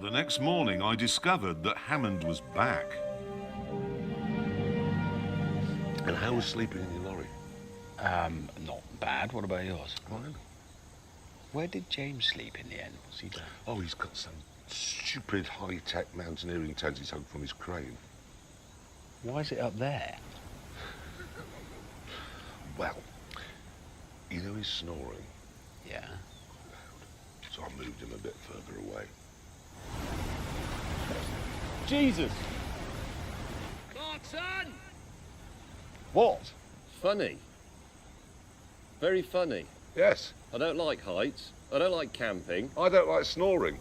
The next morning, I discovered that Hammond was back. And how was sleeping in your lorry? Not bad. What about yours? Well, Where did James sleep in the end? What's he done? oh, he's got some stupid high-tech mountaineering tent he's hung from his crane. Why is it up there? Well, you know he's snoring, Yeah. so I moved him a bit further away. Jesus! Clarkson! What? Funny. Very funny. Yes, I don't like heights. I don't like camping. I don't like snoring.